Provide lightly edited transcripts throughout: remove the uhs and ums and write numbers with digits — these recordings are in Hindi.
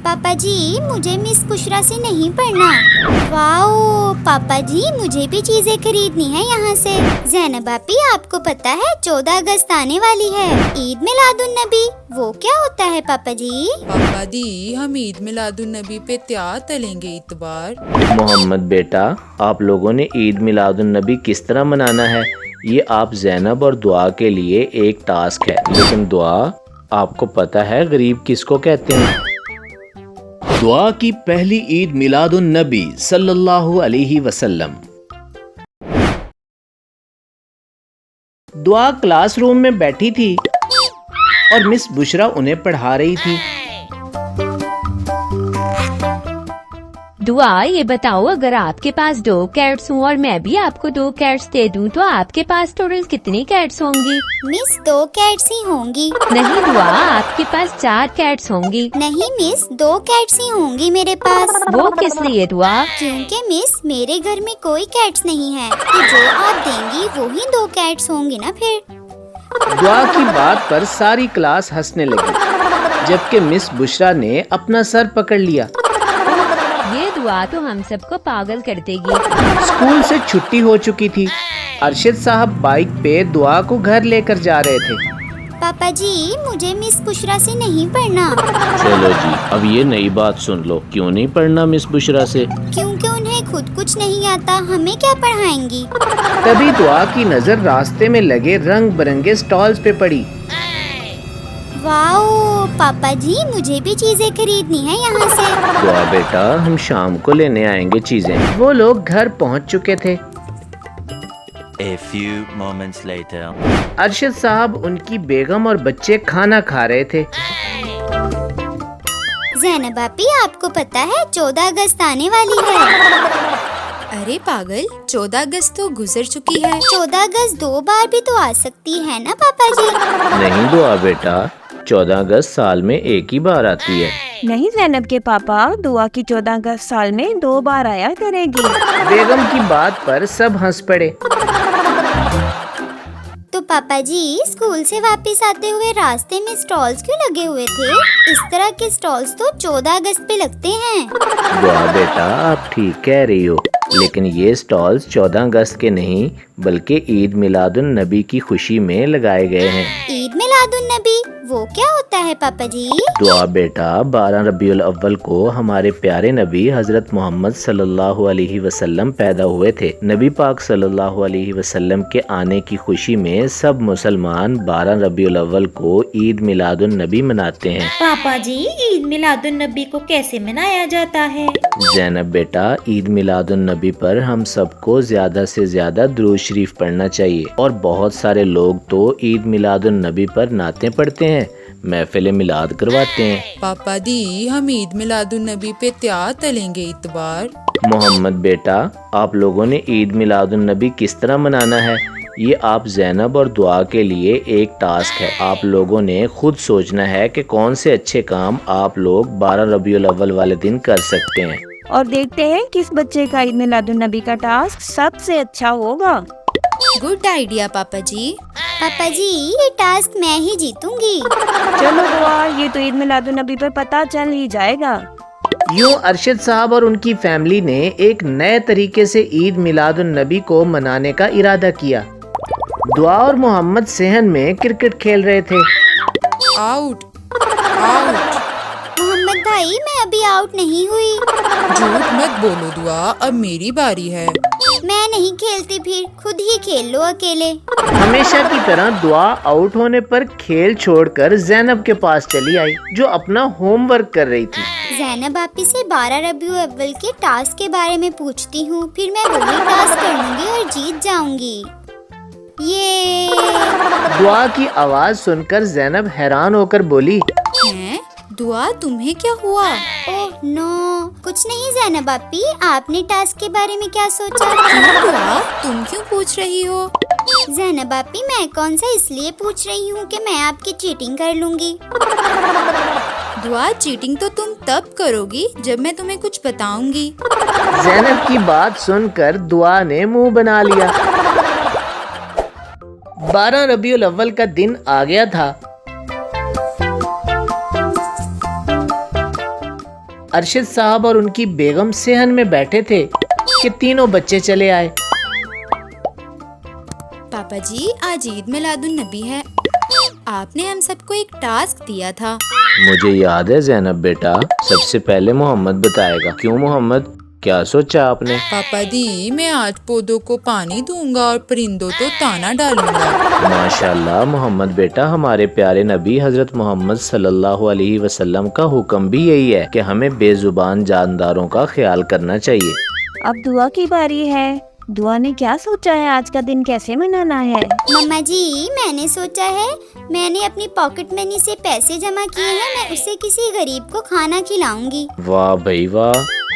पापा जी मुझे मिस बुशरा से नहीं पढ़ना। वाओ पापा जी मुझे भी चीजें खरीदनी है यहाँ से। ज़ैनब आपी आपको पता है 14 अगस्त आने वाली है, ईद मिलादुन नबी। वो क्या होता है पापा जी? पापा दी हम ईद मिलादुन नबी पे त्यार तलेंगे इतबार। मोहम्मद बेटा, आप लोगों ने ईद मिलादुन नबी किस तरह मनाना है, ये आप ज़ैनब और दुआ के लिए एक टास्क है। लेकिन दुआ, आपको पता है गरीब किसको कहते हैं? दुआ की पहली ईद मिलादुन नबी सल्लल्लाहु अलैहि वसल्लम। दुआ क्लासरूम में बैठी थी और मिस बुशरा उन्हें पढ़ा रही थी। दुआ ये बताओ, अगर आपके पास 2 कैट्स हों और मैं भी आपको 2 कैट्स दे दूं तो आपके पास टोटल कितनी कैट्स होंगी? मिस 2 कैट्स ही होंगी। नहीं दुआ, आपके पास 4 कैट्स होंगी। नहीं मिस 2 कैट्स ही होंगी मेरे पास। वो किस लिए दुआ? क्योंकि मिस मेरे घर में कोई कैट्स नहीं है, तो जो आप देंगी वो ही 2 कैट्स होंगी ना फिर। दुआ की बात पर सारी क्लास हंसने लगी, जबकि मिस बुशरा ने अपना सर पकड़ लिया। ये दुआ तो हम सबको पागल कर देगी। स्कूल से छुट्टी हो चुकी थी। अरशद साहब बाइक पे दुआ को घर लेकर जा रहे थे। पापा जी मुझे मिस बुशरा से नहीं पढ़ना। चलो जी, अब ये नई बात सुन लो, क्यों नहीं पढ़ना मिस बुशरा से? क्योंकि उन्हें खुद कुछ नहीं आता, हमें क्या पढ़ाएंगी। तभी दुआ की नजर रास्ते में लगे रंग बिरंगे स्टॉल्स पे पड़ी। वाओ पापा जी मुझे भी चीजें खरीदनी है यहाँ से। दुआ बेटा, हम शाम को लेने आएंगे चीजें। वो लोग घर पहुँच चुके थे। A few moments later. Arshad साहब, उनकी बेगम और बच्चे खाना खा रहे थे। ज़ैनब आपी आपको पता है 14 अगस्त आने वाली है। अरे पागल, 14 अगस्त तो गुजर चुकी है। 14 अगस्त 2 बार भी तो आ सकती है ना पापा जी। नहीं दुआ बेटा, 14 अगस्त साल में एक ही बार आती है। नहीं ज़ैनब के पापा, दुआ की 14 अगस्त साल में 2 बार आया करेगी। बेगम की बात पर सब हंस पड़े। तो पापा जी स्कूल से वापस आते हुए रास्ते में स्टॉल्स क्यों लगे हुए थे? इस तरह के स्टॉल्स तो 14 अगस्त पे लगते हैं। दुआ बेटा, आप ठीक कह रही हो, लेकिन ये स्टॉल्स 14 अगस्त के नहीं बल्कि ईद मिलादुन नबी की खुशी में लगाए गए हैं। ईद मिलादुन नबी वो क्या होता है पापा जी? दुआ बेटा, 12 रबीउल अव्वल को हमारे प्यारे नबी हजरत मोहम्मद सल्लल्लाहु अलैहि वसल्लम पैदा हुए थे। नबी पाक सल्लल्लाहु अलैहि वसल्लम के आने की खुशी में सब मुसलमान 12 रबीउल अव्वल को ईद मिलादुन नबी मनाते हैं। पापा जी ईद मिलादुन नबी को कैसे मनाया जाता है? ज़ैनब बेटा, ईद मिलादुन नबी पर हम सबको ज्यादा से ज्यादा दुरूद शरीफ पढ़ना चाहिए और बहुत सारे लोग तो ईद मिलादुन नबी पर नाते पढ़ते हैं, महफिल मिलाद करवाते हैं। पापा दी हम ईद मिलादुन नबी पे त्यार तलेंगे इतबार। मोहम्मद बेटा, आप लोगों ने ईद मिलादुन नबी किस तरह मनाना है, ये आप ज़ैनब और दुआ के लिए एक टास्क है। आप लोगों ने खुद सोचना है कि कौन से अच्छे काम आप लोग 12 रबीउल अव्वल वाले दिन कर सकते हैं। और देखते हैं किस बच्चे का ईद मिलादुन नबी का टास्क सबसे अच्छा होगा। गुड आइडिया पापा जी। पापा जी ये टास्क मैं ही जीतूंगी। चलो दुआ, ये तो ईद मिलादुन नबी पर पता चल ही जाएगा। यूं अरशद साहब और उनकी फैमिली ने एक नए तरीके से ईद मिलादुन नबी को मनाने का इरादा किया। दुआ और मोहम्मद सेहन में क्रिकेट खेल रहे थे। Out out. मोहम्मद भाई मैं अभी आउट नहीं हुई। झूठ मत बोलो दुआ, अब मेरी बारी है। मैं नहीं खेलती, फिर खुद ही खेल लो अकेले। हमेशा की तरह दुआ आउट होने पर खेल छोड़कर ज़ैनब के पास चली आई, जो अपना होमवर्क कर रही थी। ज़ैनब आपी से 12 रबीउल अव्वल के टास्क के बारे में पूछती हूँ, फिर मैं वही टास्क कर लूंगी और जीत जाऊंगी। ये दुआ की आवाज सुनकर ज़ैनब हैरान होकर बोली, हैं? दुआ तुम्हें क्या हुआ? ओह नो, कुछ नहीं ज़ैनब आपी, आपने टास्क के बारे में क्या सोचा? क्यों दुआ, तुम क्यों पूछ रही हो? ज़ैनब आपी मैं कौन सा इसलिए पूछ रही हूँ कि मैं आपकी चीटिंग कर लूंगी। दुआ चीटिंग तो तुम तब करोगी जब मैं तुम्हें कुछ बताऊंगी। ज़ैनब की बात सुनकर दुआ ने मुंह बना लिया। 12 रबीउल अव्वल का दिन आ गया था। अरशद साहब और उनकी बेगम सेहन में बैठे थे कि तीनों बच्चे चले आए। पापा जी, आज ईद मिलादुन नबी है। आपने हम सबको एक टास्क दिया था। मुझे याद है ज़ैनब बेटा, सबसे पहले मोहम्मद बताएगा। क्यों मोहम्मद, क्या सोचा आपने? पापा दी, मैं आज पौधों को पानी दूंगा और परिंदों को ताना डालूंगा। माशाल्लाह मोहम्मद बेटा, हमारे प्यारे नबी हजरत मोहम्मद सल्लल्लाहु अलैहि वसल्लम का हुक्म भी यही है कि हमें बेजुबान जानदारों का ख्याल करना चाहिए। अब दुआ की बारी है। दुआ ने क्या सोचा है, आज का दिन कैसे मनाना है? मम्मा जी, मैंने सोचा है, मैंने अपनी पॉकेट मनी से पैसे जमा किए हैं, मैं उससे किसी गरीब को खाना खिलाऊंगी। वाह भाई वाह,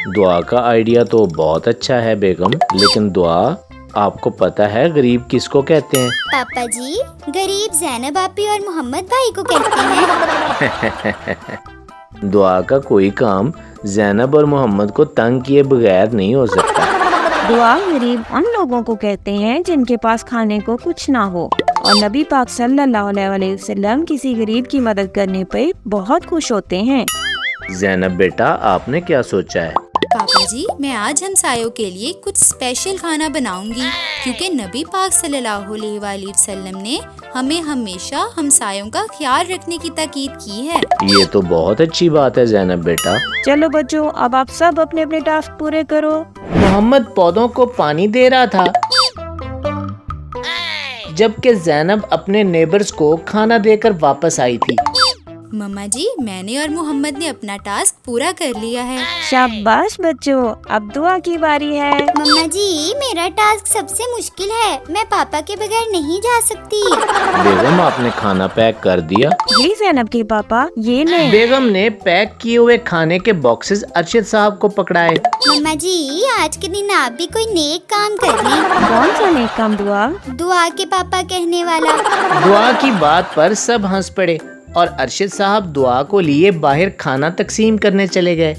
दुआ का आइडिया तो बहुत अच्छा है बेगम, लेकिन दुआ आपको पता है गरीब किसको कहते हैं? पापा जी, गरीब ज़ैनब आपी और मोहम्मद भाई को कहते हैं। दुआ का कोई काम ज़ैनब और मोहम्मद को तंग किए बगैर नहीं हो सकता। दुआ गरीब उन लोगों को कहते हैं जिनके पास खाने को कुछ ना हो, और नबी पाक सल्लल्लाहु अलैहि वसल्लम किसी गरीब की मदद करने पे बहुत खुश होते हैं। ज़ैनब बेटा, आपने क्या सोचा है? पापा जी, मैं आज हमसायों के लिए कुछ स्पेशल खाना बनाऊंगी, क्योंकि नबी पाक सल्लल्लाहु अलैहि वसल्लम ने हमें हमेशा हमसायों का ख्याल रखने की ताकीद की है। ये तो बहुत अच्छी बात है ज़ैनब बेटा। चलो बच्चों, अब आप सब अपने अपने टास्क पूरे करो। मोहम्मद पौधों को पानी दे रहा था, जबकि ज़ैनब अपने नेबर्स को खाना देकर वापस आई थी। मम्मा जी, मैंने और मोहम्मद ने अपना टास्क पूरा कर लिया है। शाबाश बच्चों, अब दुआ की बारी है। मम्मा जी, मेरा टास्क सबसे मुश्किल है, मैं पापा के बगैर नहीं जा सकती। बेगम, आपने खाना पैक कर दिया? जी ज़ैनब के पापा, ये ले। बेगम ने पैक किए हुए खाने के बॉक्सेस अरशद साहब को पकड़ाए। मम्मा जी, आज के दिन आप भी कोई नेक काम कर लें। कौन सा नेक काम? दुआ? दुआ के पापा कहने वाला। दुआ की बात पर सब हंस पड़े और अरशद साहब दुआ को लिए बाहर खाना तकसीम करने चले गए।